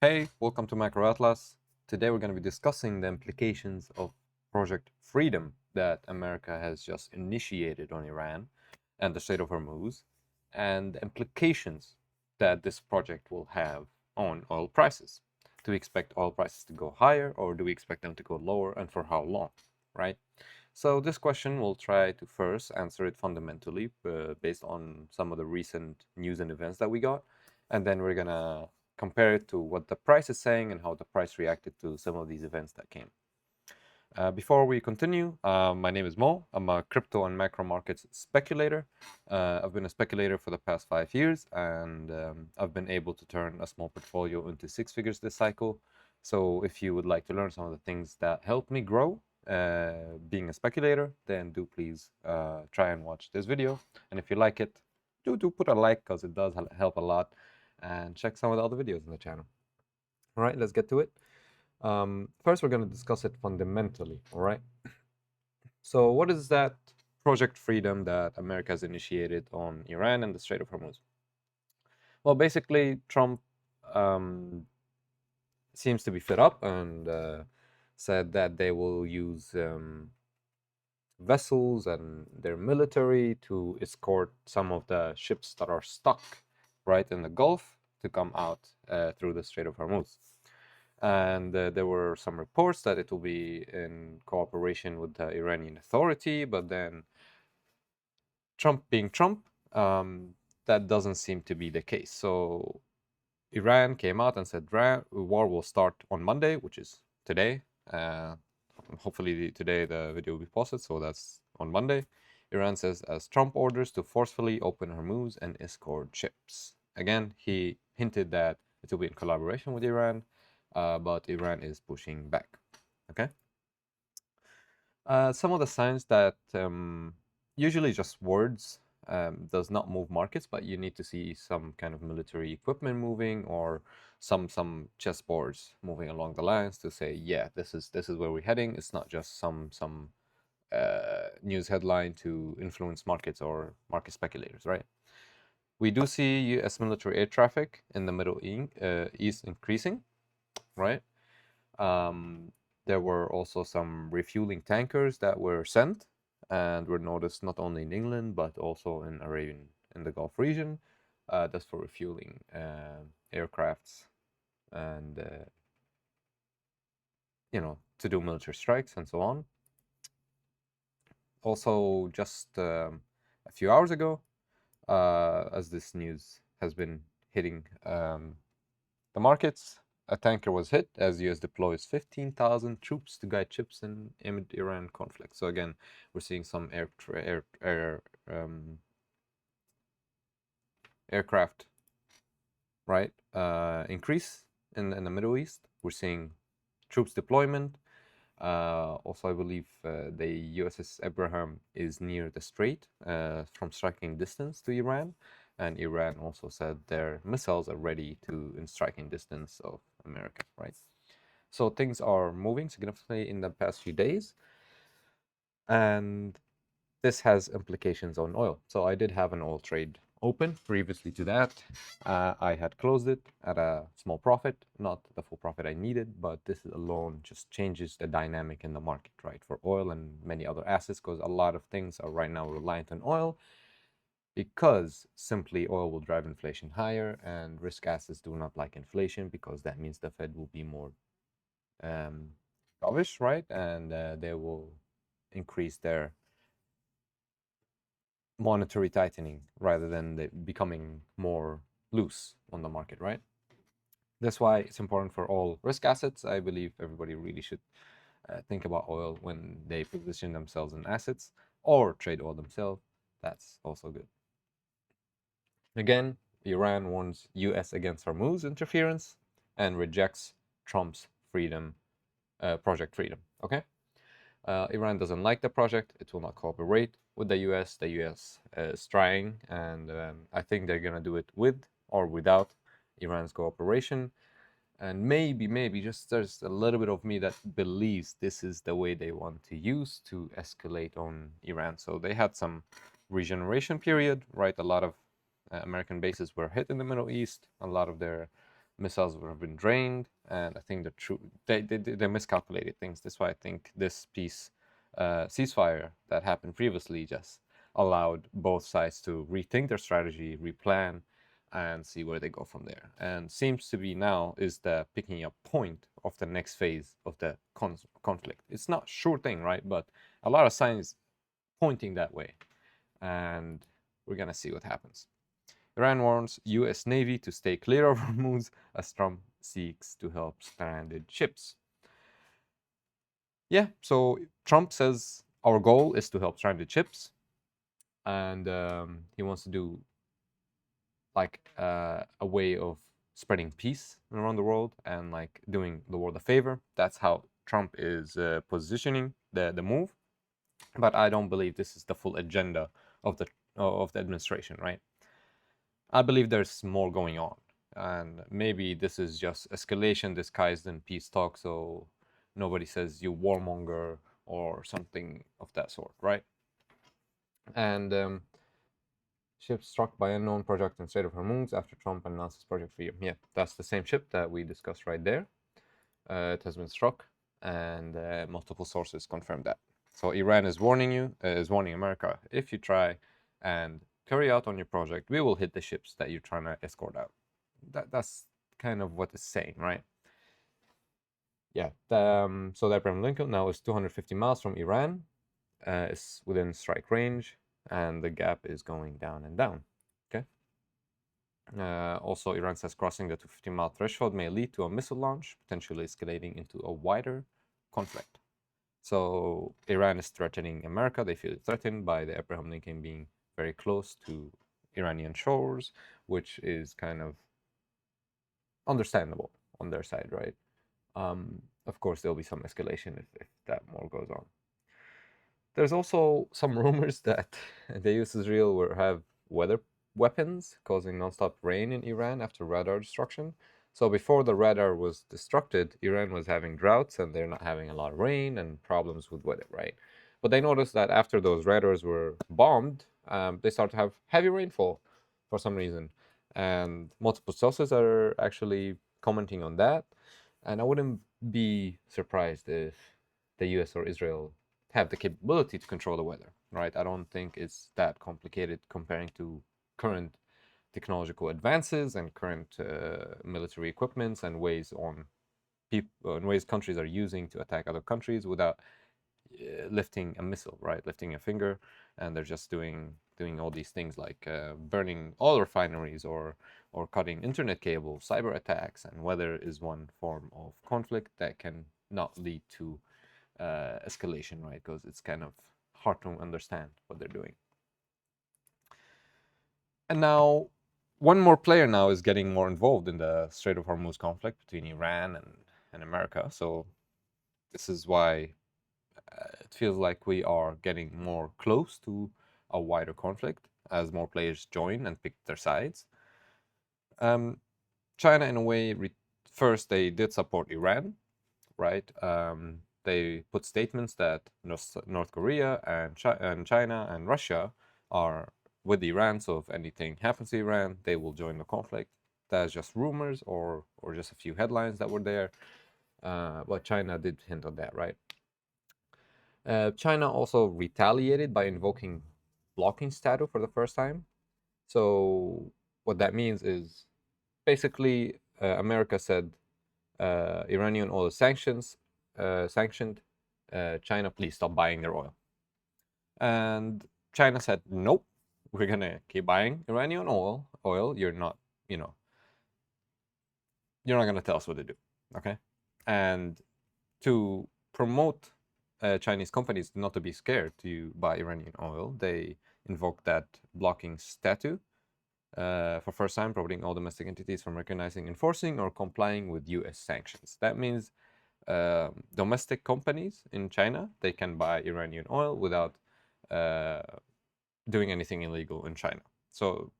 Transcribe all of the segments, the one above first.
Hey, welcome to Macro Atlas. Today we're going to be discussing the implications of Project Freedom that America has just initiated on Iran and the Strait of Hormuz, and the implications that this project will have on oil prices. Do we expect oil prices to go higher, or do we expect them to go lower, and for how long, right? So this question, we'll try to first answer it fundamentally based on some of the recent news and events that we got, and then we're going to compare it to what the price is saying and how the price reacted to some of these events that came. Before we continue, my name is Mo. I'm a crypto and macro markets speculator. I've been a speculator for the past 5 years, and I've been able to turn a small portfolio into 6 figures this cycle. So if you would like to learn some of the things that helped me grow being a speculator, then do please try and watch this video. And if you like it, do put a like, because it does help a lot. And check some of the other videos on the channel. All right, let's get to it. First, we're going to discuss it fundamentally, all right? So what is that Project Freedom that America has initiated on Iran and the Strait of Hormuz? Well, basically, Trump seems to be fed up and said that they will use vessels and their military to escort some of the ships that are stuck right in the Gulf to come out through the Strait of Hormuz. And there were some reports that it will be in cooperation with the Iranian Authority, but then Trump being Trump, that doesn't seem to be the case. So Iran came out and said war will start on Monday, which is today. Hopefully today the video will be posted, so that's on Monday. Iran says as Trump orders to forcefully open Hormuz and escort ships. Again, he hinted that it will be in collaboration with Iran, but Iran is pushing back. Okay. Some of the signs that usually just words does not move markets, but you need to see some kind of military equipment moving or some chessboards moving along the lines to say, yeah, this is where we're heading. It's not just some news headline to influence markets or market speculators, right? We do see U.S. military air traffic in the Middle East increasing, right? There were also some refueling tankers that were sent and were noticed not only in England but also in Arabian in the Gulf region. That's for refueling aircrafts and to do military strikes and so on. Also, just a few hours ago, as this news has been hitting the markets, a tanker was hit as US deploys 15,000 troops to guide ships in Iran conflict. So again, we're seeing some aircraft, right, increase in the Middle East. We're seeing troops deployment. Also, I believe the USS Abraham is near the strait from striking distance to Iran. And Iran also said their missiles are ready in striking distance of America, right? So things are moving significantly in the past few days. And this has implications on oil. So I did have an oil trade open previously to that. I had closed it at a small profit, not the full profit I needed, but this alone just changes the dynamic in the market, right? For oil and many other assets, because a lot of things are right now reliant on oil, because simply oil will drive inflation higher, and risk assets do not like inflation because that means the Fed will be more dovish, right? And they will increase their monetary tightening rather than becoming more loose on the market, right? That's why it's important for all risk assets. I believe everybody really should think about oil when they position themselves in assets or trade oil themselves. That's also good. Again, Iran warns US against Hormuz interference and rejects Trump's Project Freedom. Okay? Iran doesn't like the project. It will not cooperate with the US. The US is trying, and I think they're going to do it with or without Iran's cooperation. And maybe just there's a little bit of me that believes this is the way they want to use to escalate on Iran. So they had some regeneration period, right? A lot of American bases were hit in the Middle East. A lot of their missiles would have been drained, and I think they miscalculated things. That's why I think this peace ceasefire that happened previously just allowed both sides to rethink their strategy, replan, and see where they go from there. And seems to be now is the picking up point of the next phase of the conflict. It's not sure thing, right? But a lot of signs pointing that way, and we're gonna see what happens. Iran warns U.S. Navy to stay clear of Hormuz as Trump seeks to help stranded ships. Yeah, so Trump says our goal is to help stranded ships, and he wants to do like a way of spreading peace around the world and like doing the world a favor. That's how Trump is positioning the move. But I don't believe this is the full agenda of the administration, right? I believe there's more going on, and maybe this is just escalation disguised in peace talk, so nobody says you warmonger or something of that sort, right? And ship struck by unknown project in Strait of Hormuz after Trump announces Project Freedom. Yeah, that's the same ship that we discussed right there. It has been struck, and multiple sources confirm that. So Iran is warning America, if you try and carry out on your project, we will hit the ships that you're trying to escort out. That's kind of what it's saying, right? Yeah. So the Abraham Lincoln now is 250 miles from Iran. It's within strike range, and the gap is going down and down. Okay. Also, Iran says crossing the 250-mile threshold may lead to a missile launch, potentially escalating into a wider conflict. So Iran is threatening America. They feel threatened by the Abraham Lincoln being very close to Iranian shores, which is kind of understandable on their side, right? Of course, there'll be some escalation if that more goes on. There's also some rumors that the US Israel will have weather weapons causing nonstop rain in Iran after radar destruction. So before the radar was destructed, Iran was having droughts and they're not having a lot of rain and problems with weather, right? But they noticed that after those radars were bombed, they started to have heavy rainfall for some reason. And multiple sources are actually commenting on that. And I wouldn't be surprised if the US or Israel have the capability to control the weather, right? I don't think it's that complicated comparing to current technological advances and current military equipments and ways countries are using to attack other countries without lifting a missile, right? Lifting a finger, and they're just doing all these things like burning oil refineries or cutting internet cables, cyber attacks, and weather is one form of conflict that can not lead to escalation, right? Because it's kind of hard to understand what they're doing. And now, one more player now is getting more involved in the Strait of Hormuz conflict between Iran and America. So this is why it feels like we are getting more close to a wider conflict as more players join and pick their sides. China, in a way, first they did support Iran, right? They put statements that North Korea and China and Russia are with Iran, so if anything happens to Iran, they will join the conflict. That's just rumors or just a few headlines that were there. But China did hint on that, right? China also retaliated by invoking blocking status for the first time. So what that means is basically America said Iranian oil is sanctioned. China, please stop buying their oil. And China said, nope, we're gonna keep buying Iranian oil. You're not, you're not gonna tell us what to do, okay? And to promote Chinese companies not to be scared to buy Iranian oil, they invoked that blocking statute for first time, prohibiting all domestic entities from recognizing, enforcing, or complying with U.S. sanctions. That means domestic companies in China, they can buy Iranian oil without doing anything illegal in China. So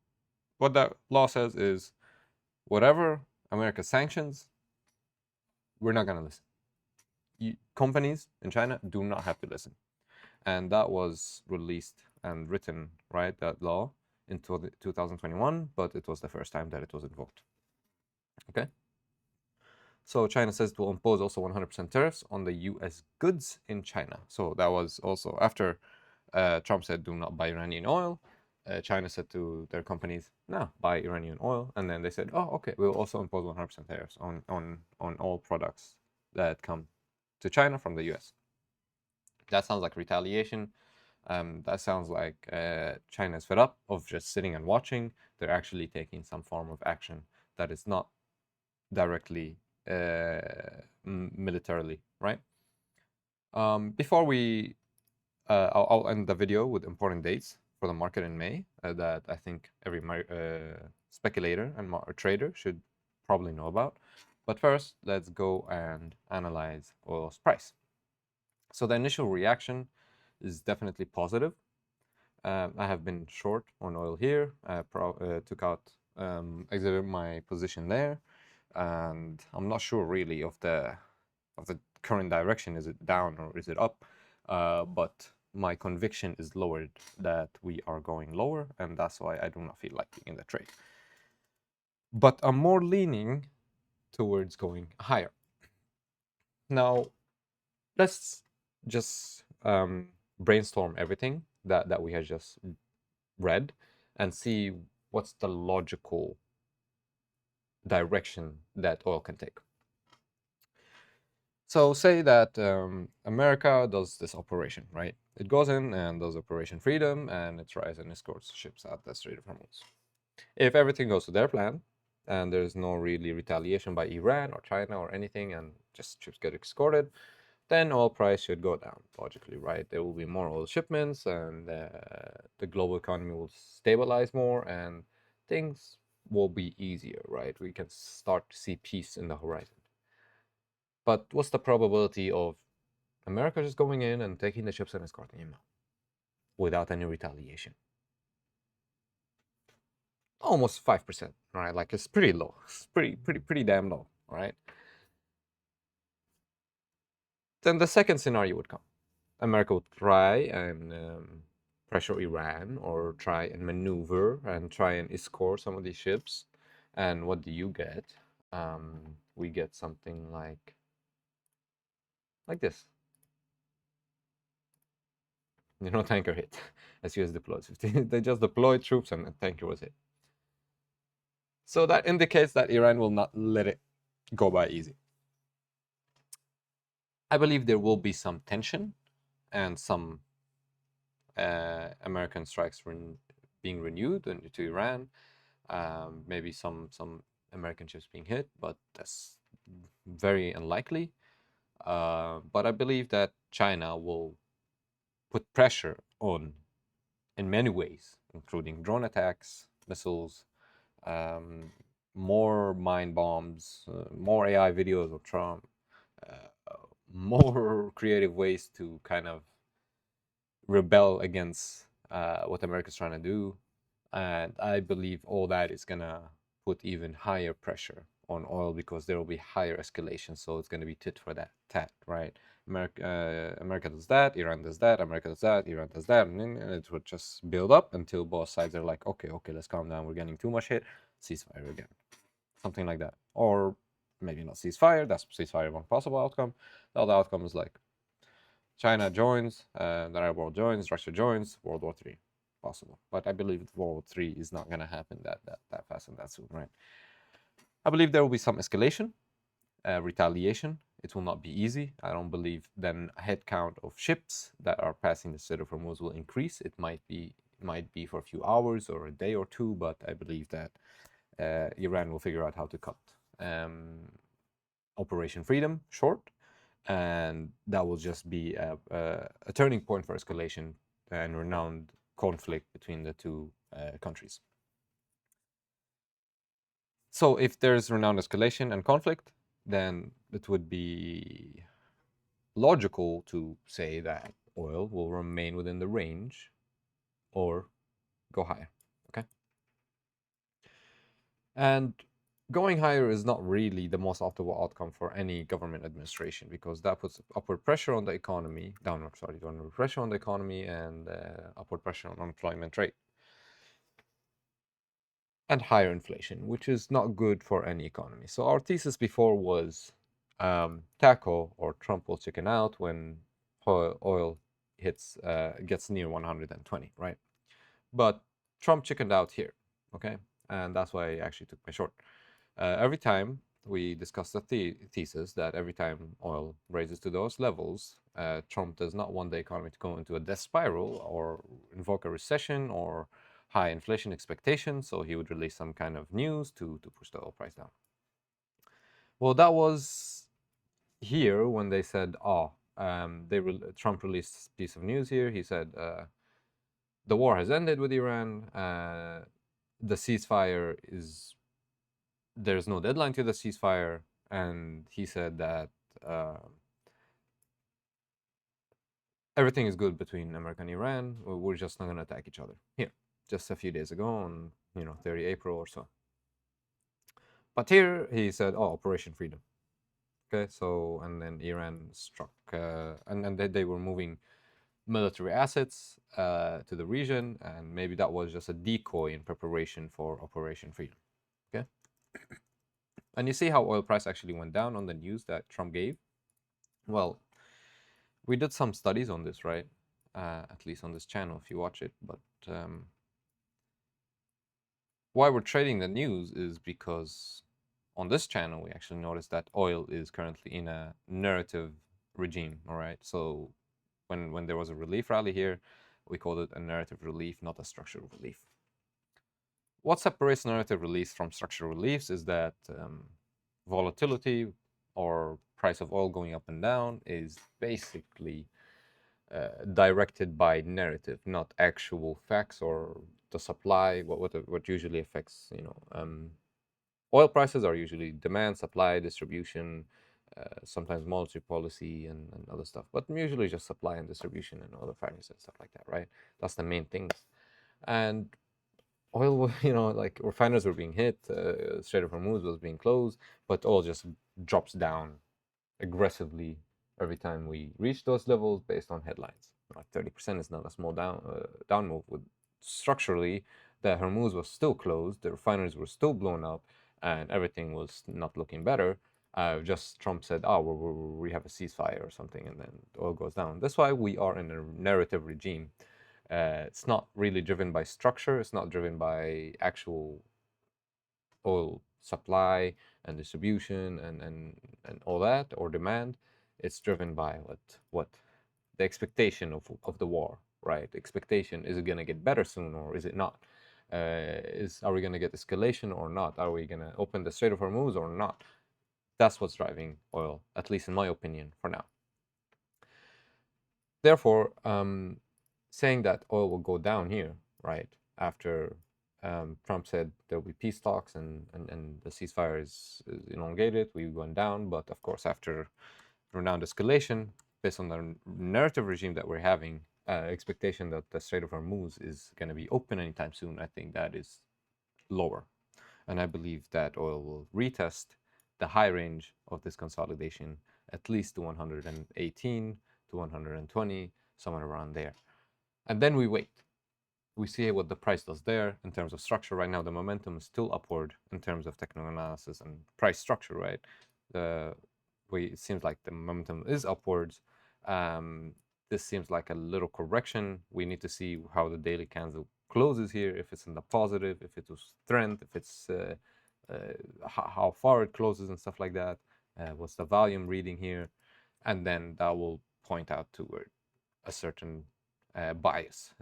what that law says is whatever America sanctions, we're not going to listen. Companies in China do not have to listen. And that was released and written, right, that law in 2021, but it was the first time that it was invoked. Okay? So China says it will impose also 100% tariffs on the U.S. goods in China. So that was also after Trump said do not buy Iranian oil. China said to their companies, no, buy Iranian oil. And then they said, oh, okay, we'll also impose 100% tariffs on all products that come to China from the U.S. That sounds like retaliation. That sounds like China is fed up of just sitting and watching. They're actually taking some form of action that is not directly militarily, right? Before we, I'll end the video with important dates for the market in May that I think every speculator and trader should probably know about. But first, let's go and analyze oil's price. So the initial reaction is definitely positive. I have been short on oil here. I took out, exited my position there, and I'm not sure really of the current direction. Is it down or is it up? But my conviction is lowered that we are going lower, and that's why I do not feel like being in the trade. But I'm more leaning towards going higher. Now, let's just brainstorm everything that we have just read and see what's the logical direction that oil can take. So say that America does this operation, right? It goes in and does Operation Freedom, and it tries and escorts ships out the Strait of Hormuz. If everything goes to their plan, and there's no really retaliation by Iran or China or anything, and just ships get escorted, then oil price should go down, logically, right? There will be more oil shipments, and the global economy will stabilize more, and things will be easier, right? We can start to see peace in the horizon. But what's the probability of America just going in and taking the ships and escorting them out without any retaliation? Almost 5%, right? Like it's pretty low. It's pretty damn low, right? Then the second scenario would come. America would try and pressure Iran or try and maneuver and try and escort some of these ships. And what do you get? We get something like this. You know, tanker hit as US deploys. They just deployed troops and a tanker was hit. So that indicates that Iran will not let it go by easy. I believe there will be some tension and some American strikes being renewed to Iran. Maybe some American ships being hit, but that's very unlikely. But I believe that China will put pressure on in many ways, including drone attacks, missiles, more mine bombs, more AI videos of Trump, more creative ways to kind of rebel against what America's trying to do. And I believe all that is going to put even higher pressure on oil because there will be higher escalation. So it's going to be tit for tat, right? America does that, Iran does that, America does that, Iran does that, and it would just build up until both sides are like, okay, let's calm down. We're getting too much hit. Ceasefire again, something like that, or maybe not ceasefire. That's ceasefire one possible outcome. The other outcome is like China joins, the Arab world joins, Russia joins, World War III, possible. But I believe World War III is not going to happen that fast and that soon, right? I believe there will be some escalation, retaliation. It will not be easy. I don't believe then a head count of ships that are passing the Strait of Hormuz will increase. It might be for a few hours or a day or two, but I believe that Iran will figure out how to cut Operation Freedom short, and that will just be a turning point for escalation and renowned conflict between the two countries. So if there's renowned escalation and conflict, then it would be logical to say that oil will remain within the range or go higher, okay? And going higher is not really the most optimal outcome for any government administration because that puts upward pressure on the economy, downward pressure on the economy and upward pressure on unemployment rate. and higher inflation, which is not good for any economy. So our thesis before was tackle or Trump will chicken out when oil gets near 120, right? But Trump chickened out here, okay? And that's why I actually took my short. Every time we discussed the thesis that every time oil raises to those levels, Trump does not want the economy to go into a death spiral or invoke a recession or high inflation expectations. So he would release some kind of news to push the oil price down. Well, that was here when they said, "Oh, Trump released a piece of news here." He said, "The war has ended with Iran. The ceasefire is there's no deadline to the ceasefire," and he said that uh, everything is good between America and Iran. We're just not going to attack each other. Here, just a few days ago, on 30 April or so. But here he said, "Oh, Operation Freedom." Okay, so and then Iran struck, and they were moving military assets to the region, and maybe that was just a decoy in preparation for Operation Freedom. Okay, and you see how oil price actually went down on the news that Trump gave. Well, we did some studies on this, right? At least on this channel, if you watch it. But why we're trading the news is because on this channel we actually noticed that oil is currently in a narrative regime. All right, so when there was a relief rally here, we called it a narrative relief, not a structural relief. What separates narrative relief from structural reliefs is that volatility or price of oil going up and down is basically directed by narrative, not actual facts or the supply. What usually affects oil prices are usually demand, supply, distribution, sometimes monetary policy and other stuff, but usually just supply and distribution and other factors and stuff like that, right? That's the main things. And oil, like refiners were being hit, Strait of Hormuz was being closed, but oil just drops down aggressively every time we reach those levels based on headlines. Like 30% is not a small down move. Structurally, the Hormuz was still closed, the refineries were still blown up, and everything was not looking better. Just Trump said, "Oh, we have a ceasefire or something," and then the oil goes down. That's why we are in a narrative regime. It's not really driven by structure. It's not driven by actual oil supply and distribution and all that or demand. It's driven by what the expectation of the war, right? The expectation, is it going to get better soon or is it not? Are we going to get escalation or not? Are we going to open the Strait of Hormuz or not? That's what's driving oil, at least in my opinion, for now. Therefore, saying that oil will go down here, right, after Trump said there'll be peace talks and the ceasefire is elongated, we went down. But of course, after renowned escalation, based on the narrative regime that we're having, expectation that the Strait of Hormuz is going to be open anytime soon, I think that is lower. And I believe that oil will retest the high range of this consolidation at least to 118 to 120, somewhere around there. And then we wait. We see what the price does there in terms of structure. Right now, the momentum is still upward in terms of technical analysis and price structure, right? It seems like the momentum is upwards. This seems like a little correction. We need to see how the daily candle closes here, if it's in the positive, if it was strength, if it's how far it closes and stuff like that. What's the volume reading here? And then that will point out toward a certain bias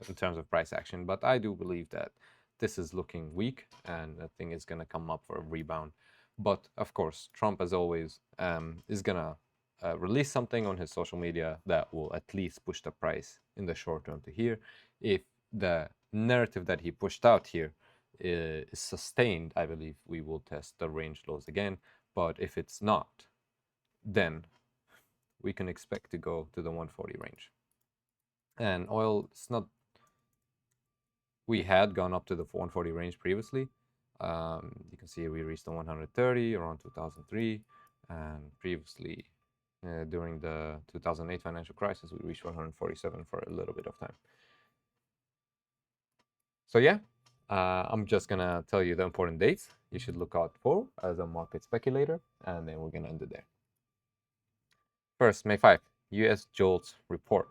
in terms of price action. But I do believe that this is looking weak, and I think it's going to come up for a rebound. But of course, Trump, as always, is going to release something on his social media that will at least push the price in the short term to here. If the narrative that he pushed out here is sustained, I believe we will test the range lows again. But if it's not, then we can expect to go to the 140 range. And oil, it's not, we had gone up to the 140 range previously. You can see we reached the 130 around 2003, and previously during the 2008 financial crisis, we reached 147 for a little bit of time. So yeah, I'm just gonna tell you the important dates you should look out for as a market speculator, and then we're gonna end it there. First, May 5th, US JOLTS report,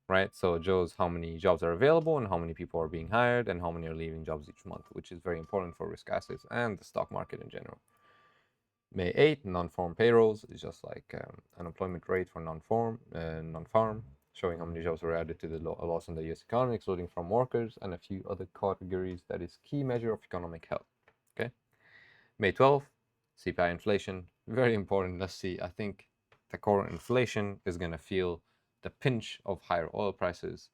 right? So it shows how many jobs are available and how many people are being hired and how many are leaving jobs each month, which is very important for risk assets and the stock market in general. May 8th, non-farm payrolls is just like unemployment rate for non-farm, showing how many jobs were added to the loss in the US economy, excluding farm workers and a few other categories that is key measure of economic health. Okay. May 12th, CPI inflation, very important. Let's see. I think the core inflation is going to feel the pinch of higher oil prices.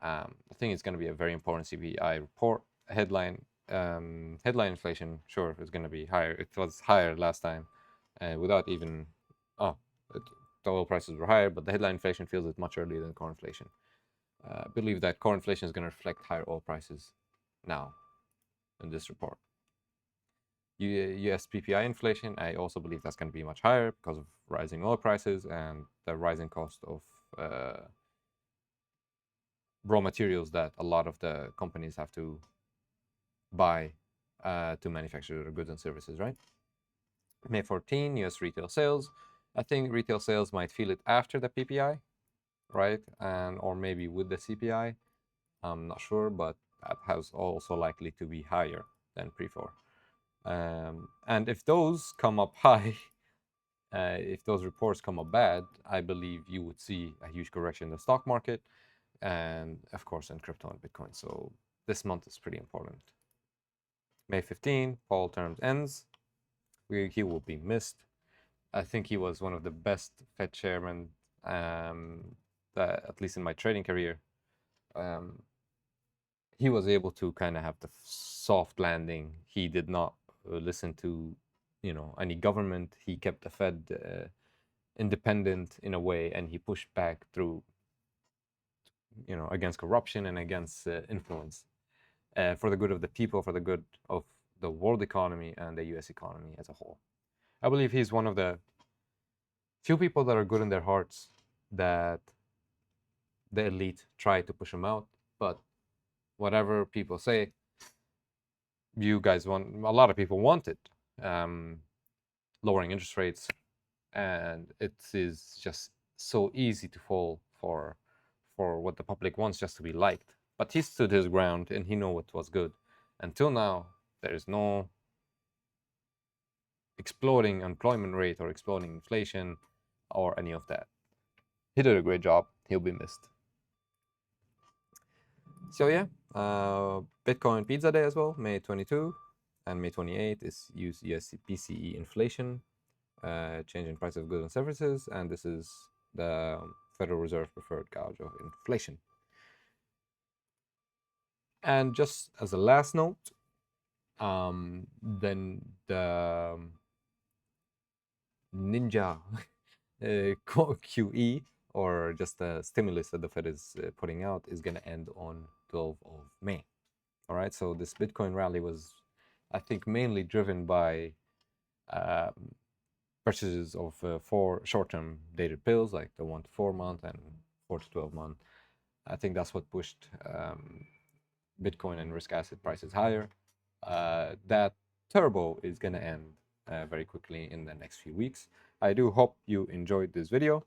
I think it's going to be a very important CPI report. Headline inflation, sure, is going to be higher. It was higher last time, without even the oil prices were higher, but the headline inflation feels it much earlier than core inflation. I believe that core inflation is going to reflect higher oil prices now in this report. US PPI inflation, I also believe that's going to be much higher because of rising oil prices and the rising cost of raw materials that a lot of the companies have to buy to manufacture their goods and services, right? May 14, US retail sales. I think retail sales might feel it after the PPI, right? And or maybe with the CPI. I'm not sure, but that has also likely to be higher than pre-4. And if those come up high, if those reports come up bad, I believe you would see a huge correction in the stock market and, of course, in crypto and Bitcoin. So this month is pretty important. May 15, Paul terms ends. He will be missed. I think he was one of the best Fed chairmen, at least in my trading career. He was able to kind of have the soft landing. He did not listen to, any government. He kept the Fed independent in a way, and he pushed back through, against corruption and against influence, for the good of the people, for the good of the world economy and the U.S. economy as a whole. I believe he's one of the few people that are good in their hearts that the elite try to push him out, but whatever people say, you guys want, a lot of people want it, lowering interest rates, and it is just so easy to fall for what the public wants, just to be liked. But he stood his ground and he knew what was good. Until now, there is no exploding employment rate or exploding inflation or any of that. He did a great job. He'll be missed. So yeah, Bitcoin Pizza Day as well, May 22, and May 28 is US PCE inflation, change in price of goods and services, and this is the Federal Reserve preferred gauge of inflation. And just as a last note, then the Ninja QE, or just the stimulus that the Fed is putting out, is going to end on 12th of May. All right, so this Bitcoin rally was, I think, mainly driven by purchases of 4 short-term dated bills, like the 1 to 4 month and 4 to 12 month. I think that's what pushed Bitcoin and risk asset prices higher. That turbo is going to end very quickly in the next few weeks. I do hope you enjoyed this video.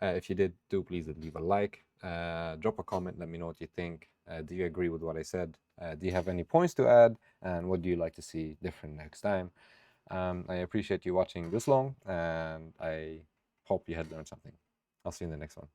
If you did, do please leave a like, drop a comment, let me know what you think. Do you agree with what I said? Do you have any points to add? And what do you like to see different next time? I appreciate you watching this long, and I hope you had learned something. I'll see you in the next one.